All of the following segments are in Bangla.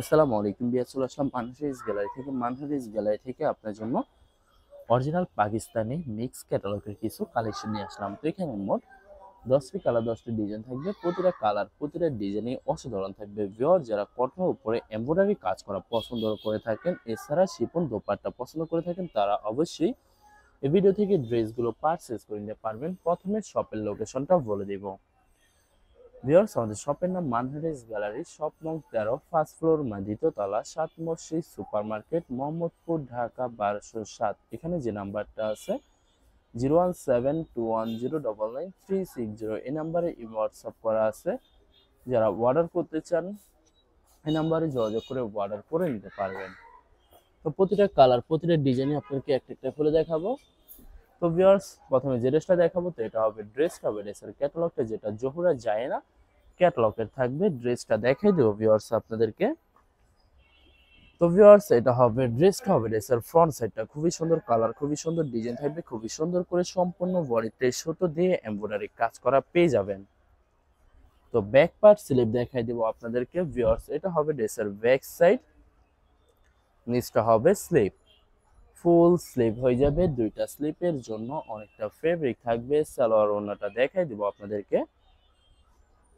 আসসালামু আলাইকুম বিয়ার, চলে আসলাম মানহারিস গ্যালারি থেকে আপনার জন্য অরিজিনাল পাকিস্তানি মিক্স ক্যাটালগের কিছু কালেকশন নিয়ে আসলাম। তো এখানে মোট 10টি কালার 10টি ডিজাইন থাকবে। প্রতিটা কালার প্রতিটা ডিজাইনই অসাধারণ থাকবে। ভিউয়ার যারা কটনের উপরে এমব্রয়ডারি কাজ করা পছন্দ করে থাকেন, এছাড়া শিফন দোপাট্টা পছন্দ করে থাকেন, তারা অবশ্যই এই ভিডিও থেকে ড্রেসগুলো পারচেজ করে নিতে পারবেন। প্রথমে শপের লোকেশনটা বলে দিব। ভিউয়ার্স, আমাদের শপের নাম মানহারিস গ্যালারি, শপ নং 13, ফার্স্ট ফ্লোর, দ্বিতীয় তলা, 7 মসজিদ সুপার মার্কেট, মোহাম্মদপুর, ঢাকা 1207। এখানে যে নাম্বারটা আছে 01721099360, এই নাম্বারে হোয়াটসঅ্যাপ করা আছে। যারা অর্ডার করতে চান এই নাম্বারে যোগাযোগ করে অর্ডার করে নিতে পারবেন। তো প্রতিটা কালার প্রতিটা ডিজাইনে আপনাকে একটা একটা খুলে দেখাবো। তো ভিউয়ার্স, প্রথমে যে ড্রেসটা দেখাবো, তো এটা হবে ড্রেসের ক্যাটালগটা, যেটা জোহরা যায় না ক্যাটালগের থাকবে। ড্রেসটা দেখাই দেবো ভিউয়ার্স আপনাদেরকে। তো ভিউয়ার্স, ড্রেসটা হবে ড্রেসের ফ্রন্ট সাইডটা খুবই সুন্দর, কালার খুবই সুন্দর, ডিজাইন থাকবে খুবই সুন্দর করে, সম্পূর্ণ বডিতে সুতো দিয়ে এমব্রয়ডারি কাজ করা পেয়ে যাবেন। তো ব্যাক পার্ট স্লিপ দেখাই দেবো আপনাদেরকে ভিউয়ার্স। এটা হবে ড্রেসের ব্যাক সাইড, নিচটা হবে স্লিপ, ফুল স্লিপ হয়ে যাবে। দুইটা স্লিপের জন্য অনেকটা ফেব্রিক থাকবে। সালোয়ার ওড়নাটা দেখাই দিব আপনাদেরকে।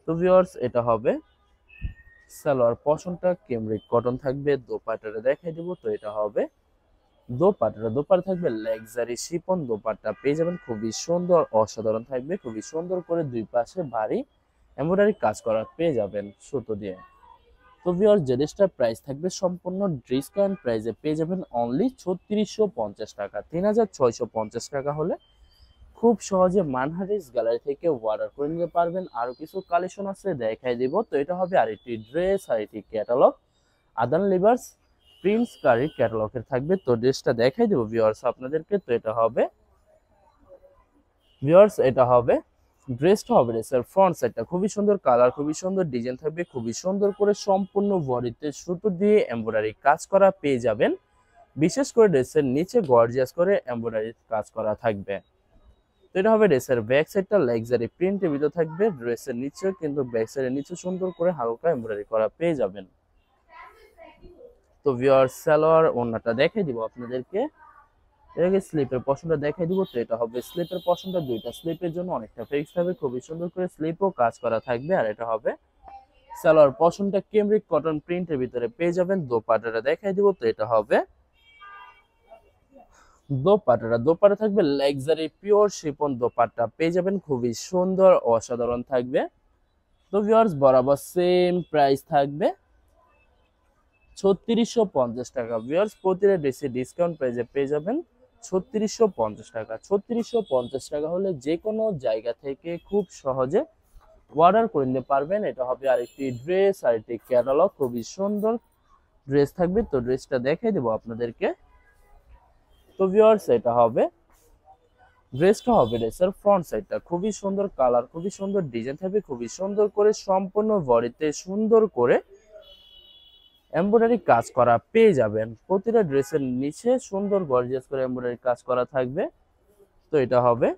তো ভিউয়ার্স, এটা হবে সালোয়ার পশনটা ক্যামরিক কটন থাকবে। দোপাট্টাটা দেখাই দিব। তো এটা হবে দোপাট্টা থাকবে লাক্সারি শিফন দোপাট্টা পেয়ে যাবেন, খুবই সুন্দর অসাধারণ থাকবে, খুবই সুন্দর করে দুই পাশে ভারী এমব্রয়ডারি কাজ করা পেয়ে যাবেন সুতো দিয়ে। তো ভিউয়ার্স, যে ড্রেসটার প্রাইস থাকবে সম্পূর্ণ ডিসকাউন্ট প্রাইসে পেয়ে যাবেন অনলি 3650 টাকা। 3650 টাকা হলে খুব সহজে মানহারিস গ্যালারি থেকে অর্ডার করে নিতে পারবেন। আরো কিছু কালেকশন আছে দেখাই দিব। তো এটা হবে আরেকটি ড্রেস, আরেকটি ক্যাটালগ, আদান লিভার্স প্রিন্স কারি ক্যাটালগের থাকবে। তো ড্রেসটা দেখাই দেবো ভিউয়ার্স আপনাদেরকে। তো এটা হবে ড্রেসটা হবে ড্রেসের ফ্রন্ট সাইডটা খুবই সুন্দর, কালার খুবই সুন্দর, ডিজাইন থাকবে খুবই সুন্দর করে, সম্পূর্ণ বডিতে সুতো দিয়ে এমব্রয়ডারি কাজ করা পেয়ে যাবেন। বিশেষ করে ড্রেসের নিচে গর্জিয়াস করে এমব্রয়ডারি কাজ করা থাকবে। তো এটা হবে ড্রেসের ব্যাক সাইডটা লাক্সারি প্রিন্টের ভিতর থাকবে। ড্রেসের নিচে কিন্তু ব্যাক সাইডের নিচে সুন্দর করে হালকা এমব্রয়ডারি করা পেয়ে যাবেন। তো ভিউয়ার সালোয়ার ওড়নাটা দেখাই দিব আপনাদেরকে। এটাকে স্লিপের পশনটা দেখাই দিব। তো এটা হবে স্লিপের পশনটা, দুইটা স্লিপের জন্য অনেকটা ফিক্স হবে, খুবই সুন্দর করে স্লিপও কাজ করা থাকবে। আর এটা হবে সালোয়ার পশনটা ক্যামরিক কটন প্রিন্টের ভিতরে পেয়ে যাবেন। দোপাট্টাটা দেখাই দিব। তো এটা হবে দোপাট্টা থাকবে লাক্সারি পিওর শিফন দোপাট্টা পেয়ে যাবেন, খুবই সুন্দর অসাধারণ থাকবে। তো ভিউয়ার্স, বরাবর সেম প্রাইস থাকবে 3650 টাকা। ভিউয়ার্স, প্রতিটা ড্রেসে ডিসকাউন্ট প্রাইসে পেয়ে যাবেন 3650 টাকা। 3650 টাকা হলে যে কোনো জায়গা থেকে খুব সহজে অর্ডার করে নিতে পারবেন। এটা হবে আরেকটি ড্রেস, আরেকটি ক্যাটালগ, খুবই সুন্দর ড্রেস থাকবে। তো ড্রেসটা দেখাই দেবো আপনাদেরকে। তো ভিউয়ার্স, ড্রেসটা হবে ড্রেসের ফ্রন্ট সাইডটা খুবই সুন্দর, কালার খুবই সুন্দর, ডিজাইন থাকবে খুবই সুন্দর করে, সম্পূর্ণ বডিতে সুন্দর করে এমব্রয়ডারি কাজ করা পেয়ে যাবেন। প্রতিটা ড্রেসের নিচে সুন্দর গর্জিয়াস করে এমব্রয়ডারি কাজ করা থাকবে। তো এটা হবে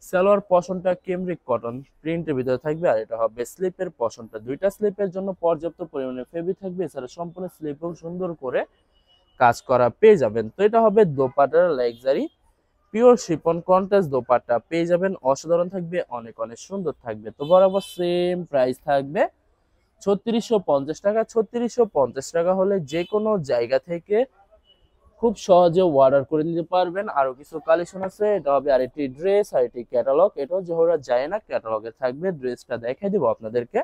সালোয়ার পশনটা ক্যামরিক কটন প্রিন্টের ভিতরে থাকবে। আর এটা হবে স্লিপের পশনটা, দুইটা স্লিপের জন্য পর্যাপ্ত পরিমাণে ফেব্রিক থাকবে। এছাড়া সম্পূর্ণ স্লিপেও সুন্দর করে কাজ করা পেয়ে যাবেন। তো এটা হবে দোপাট্টার luxury pure chiffon contrast dupatta পেয়ে যাবেন, অসাধারণ থাকবে, অনেক অনেক সুন্দর থাকবে। তো বরাবর সেম প্রাইস থাকবে 3650 টাকা। 3650 টাকা হলে যে কোনো জায়গা থেকে খুব সহজে অর্ডার করে নিতে পারবেন। আরো কিছু কালেকশন আছে। এটা হবে আরেকটি ড্রেস, আরেকটি ক্যাটালগ, এটাও জোহরা যায় না ক্যাটালগে থাকবে। ড্রেসটা দেখাই দিব আপনাদেরকে।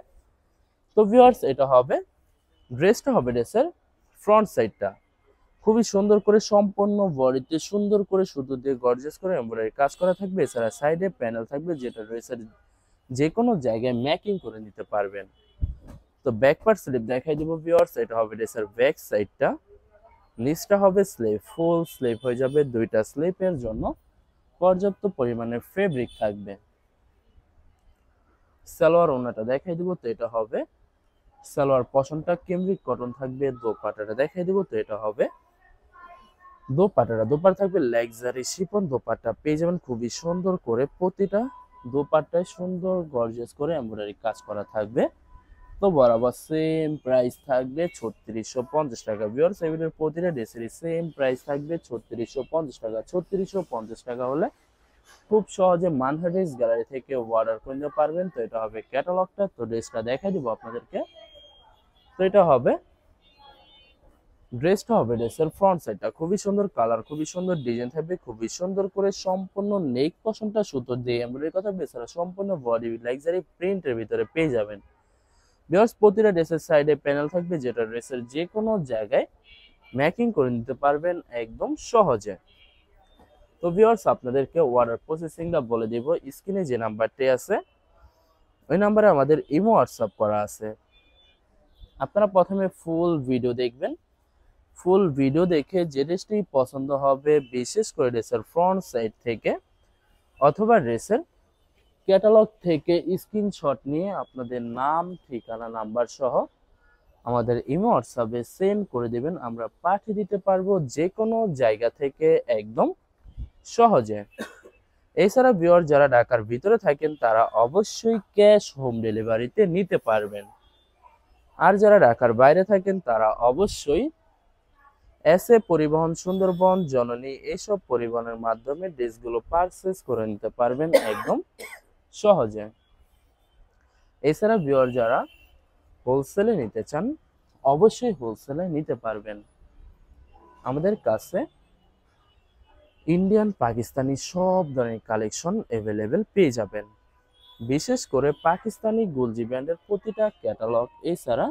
তো ভিউয়ার্স, ড্রেসটা হবে ড্রেসের ফ্রন্ট সাইডটা খুবই সুন্দর করে, সম্পূর্ণ বডিতে সুন্দর করে সুতো দিয়ে গর্জিয়াস করে এমব্রয়ডারি কাজ করা থাকবে। এছাড়া সাইডে প্যানেল থাকবে, যেটা ড্রেসের যে কোনো জায়গায় ম্যাকিং করে নিতে পারবেন। তো ব্যাক পার্ট স্লিপ দেখাই দিব ভিউয়ার্স। এটা হবে ড্রেসের ব্যাক সাইডটা, নিচটা হবে স্লিপ, ফুল স্লিপ হয়ে যাবে। দুইটা স্লিপের জন্য পর্যাপ্ত পরিমাণে ফেব্রিক থাকবে। সালোয়ার ওড়নাটা দেখাই দিব। তো এটা হবে সালোয়ার পশনটা ক্যামরিক কটন থাকবে। দোপাট্টাটা দেখাই দিব। তো এটা হবে দোপাট্টা থাকবে লাক্সারি শিফন দোপাট্টা পেয়ে যাবেন, খুবই সুন্দর করে প্রতিটা দোপাট্টায় সুন্দর গর্জিয়াস করে এমব্রয়ডারি কাজ করা থাকবে। তো বরাবর সেম প্রাইস থাকবে 3650 টাকা। ভিউয়ার্স এই ভিডিওর প্রতিটা ড্রেসেরই সেম প্রাইস থাকবে 3650 টাকা। 3650 টাকা হলে খুব সহজে মানহা ড্রেস গ্যালারি থেকে অর্ডার করে নিতে পারবেন। তো এটা হবে ক্যাটালগটা। তো ড্রেসটা দেখাই দিব আপনাদেরকে। তো এটা হবে ড্রেসটা হবে ড্রেসের ফ্রন্ট সাইডটা খুবই সুন্দর কালার, খুবই সুন্দর ডিজাইন থাকবে, খুবই সুন্দর করে সম্পূর্ণ নেক পশনটা সুতো দিয়ে এমব্রয়ডারি কথা বেছাড়া সম্পূর্ণ বডি লাক্সারি প্রিন্টের ভিতরে পেয়ে যাবেন। ভিউয়ার্স প্রতিটা ড্রেসের সাইডে প্যানেল থাকবে যেটা ড্রেসের যে কোনো জায়গায় ম্যাকিং করে নিতে পারবেন একদম সহজে। তো ভিউয়ার্স আপনাদেরকে অর্ডার প্রসেসিংটা বলে দিব। স্ক্রিনে যে নাম্বারটি আছে ওই নাম্বারে আমাদের ইমো হোয়াটসঅ্যাপ করা আছে। আপনারা প্রথমে ফুল ভিডিও দেখবেন। ফুল ভিডিও দেখে যে ড্রেসটি পছন্দ হবে, বিশেষ করে ড্রেসের ফ্রন্ট সাইড থেকে অথবা ড্রেসের ক্যাটালগ থেকে স্ক্রিনশট নিয়ে আপনাদের নাম, ঠিকানা, নাম্বার সহ আমাদের ইমো হোয়াটসঅ্যাপে সেন্ড করে দিবেন। আমরা পাঠিয়ে দিতে পারবো যে কোনো জায়গা থেকে একদম সহজে। এছাড়া ভিউয়ার যারা ঢাকার ভিতরে থাকেন তারা অবশ্যই ক্যাশ হোম ডেলিভারিতে নিতে পারবেন। আর যারা ঢাকার বাইরে থাকেন তারা অবশ্যই এসএ পরিবহন, সুন্দরবন, জননী এইসব পরিবহনের মাধ্যমে ড্রেসগুলো পারচেজ করে নিতে পারবেন একদম সহজে। এছাড়া ভিউয়ার যারা হোলসেলে নিতে চান অবশ্যই হোলসেলে নিতে পারবেন। আমাদের কাছে ইন্ডিয়ান, পাকিস্তানি সব ধরনের কালেকশন অ্যাভেলেবেল পেয়ে যাবেন। বিশেষ করে পাকিস্তানি গুলজি ব্র্যান্ডের প্রতিটা ক্যাটালগ, এছাড়া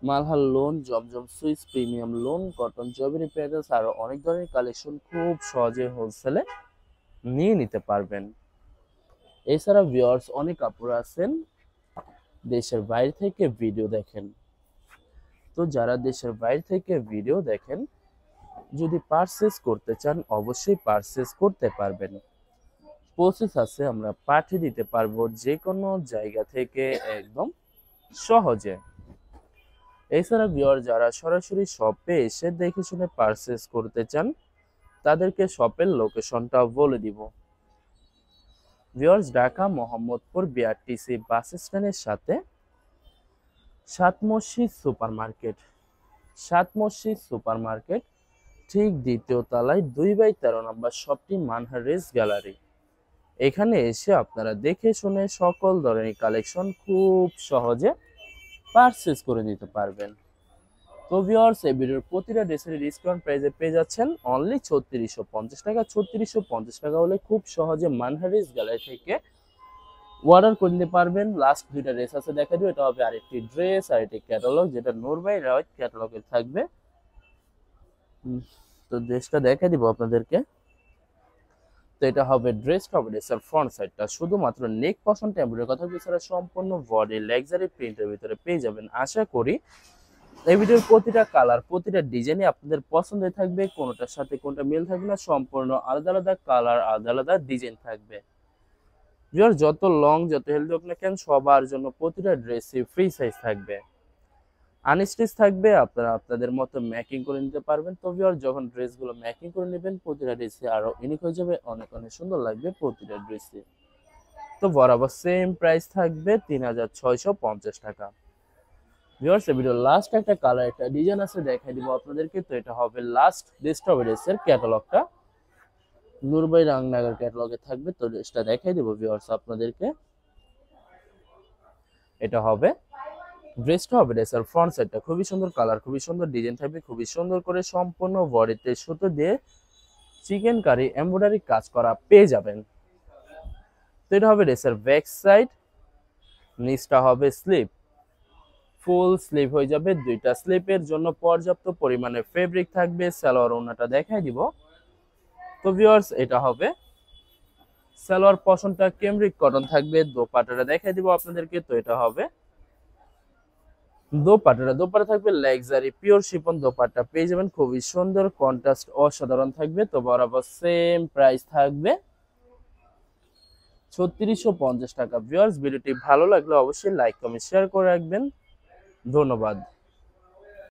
Malhar lawn, Zamzam Swiss, premium lawn, cotton, জবেরি প্যাডেলস আরো অনেক ধরনের কালেকশন খুব সহজে হোলসেলে নিয়ে নিতে পারবেন। এছাড়া ভিউয়ার্স অনেক আপুরা আছেন দেশের বাইরে থেকে ভিডিও দেখেন। তো যারা দেশের বাইরে থেকে ভিডিও দেখেন যদি পারচেজ করতে চান অবশ্যই পারচেজ করতে পারবেন। প্রসেস আছে, আমরা পাঠিয়ে দিতে পারবো যে কোনো জায়গা থেকে একদম সহজে। এছাড়া ভিউয়ার যারা সরাসরি শপে এসে দেখে শুনে পারচেজ করতে চান তাদেরকে শপের লোকেশনটা বলে দিব। ভিউয়ার্স ঢাকা মোহাম্মদপুর বিআরটিসি বাস স্ট্যান্ডের সাথে সাত মসজিদ সুপার মার্কেট ঠিক দ্বিতীয় তলায় 2/13 নম্বর শপটি মানহা ড্রেস গ্যালারি। এখানে এসে আপনারা দেখে শুনে সকল ধরনের কালেকশন খুব সহজে পারচেজ করে নিতে পারবেন। তো ভিউয়ার্স এই ভিডিওর প্রতিটা ড্রেসের ডিসকাউন্ট প্রাইসে পেয়ে যাচ্ছেন অনলি 3650 টাকা। 3650 টাকা হলে খুব সহজে মানহা ড্রেস গ্যালারি থেকে অর্ডার করে নিতে পারবেন। লাস্ট দুইটা ড্রেস আছে দেখা দিও। এটা হবে আরেকটি ড্রেস, আরেকটি ক্যাটালগ যেটা নূর ভাই রাওয়াত ক্যাটালগের থাকবে। তো ড্রেসটা দেখা দিব আপনাদেরকে। তো এটা হবে ড্রেসটা হবে ড্রেসের ফ্রন্ট সাইডটা শুধুমাত্র নেক পশনটা এমব্রয়ডারি কথা বিছাড়া সম্পূর্ণ বডি লাক্সারি প্রিন্টের ভিতরে পেয়ে যাবেন। আশা করি এই ভিডিওর প্রতিটা কালার, প্রতিটা ডিজাইনই আপনাদের পছন্দের থাকবে, কোনোটার সাথে কোনটা মিল থাকবে না, সম্পূর্ণ আলাদা আলাদা কালার, আলাদা আলাদা ডিজাইন থাকবে। ভিউয়ার যত লং যত হেলদি হোক না কেন সবার জন্য প্রতিটা ড্রেসই ফ্রি সাইজ থাকবে, আনস্টিচ থাকবে, আপনারা আপনাদের মতো ম্যাকিং করে নিতে পারবেন। তো ভিউয়ার যখন ড্রেসগুলো ম্যাকিং করে নেবেন প্রতিটা ড্রেসে আরো ইউনিক হয়ে যাবে, অনেক অনেক সুন্দর লাগবে প্রতিটা ড্রেসে। তো বরাবর সেম প্রাইস থাকবে 3650 টাকা। ভিউয়ার্স এই ভিডিও লাস্ট একটা কালার একটা ডিজাইন আছে দেখাই দিব আপনাদেরকে। তো এটা হবে লাস্ট স্ট্রবেরিজের ক্যাটালগটা, নূরবাই রাংনাগার ক্যাটালগে থাকবে। তো ড্রেসটা দেখাই দিব ভিউয়ার্স আপনাদেরকে। এটা হবে ড্রেসটা হবে ড্রেসের ফ্রন্ট সাইডটা খুবই সুন্দর কালার, খুবই সুন্দর ডিজাইন থাকবে, খুবই সুন্দর করে সম্পূর্ণ বডিতে সুতো দিয়ে চিকেন কারি এমব্রয়ডারি কাজ করা পেয়ে যাবেন। তো এটা হবে ড্রেসের ব্যাক সাইড, নিচটা হবে স্লিপ, ফুল স্লিভ হয়ে যাবে। দুইটা স্লিপের জন্য পর্যাপ্ত পরিমাণে ফেব্রিক থাকবে। সালোয়ার ওড়নাটা দেখাই দিব। তো ভিউয়ার্স এটা হবে সালোয়ার পশনটা ক্যামরিক কটন থাকবে। দোপাট্টাটা দেখাই দিব আপনাদেরকে। তো এটা হবে দোপাট্টা থাকবে লাক্সারি পিওর শিফন দোপাট্টা পেয়ে যাবেন, খুবই সুন্দর কন্ট্রাস্ট অসাধারণ থাকবে। তো বরাবর সেম প্রাইস থাকবে 3650 টাকা। ভিউয়ার্স ভিডিওটি ভালো লাগলে অবশ্যই লাইক কমেন্ট শেয়ার করে রাখবেন। ধন্যবাদ।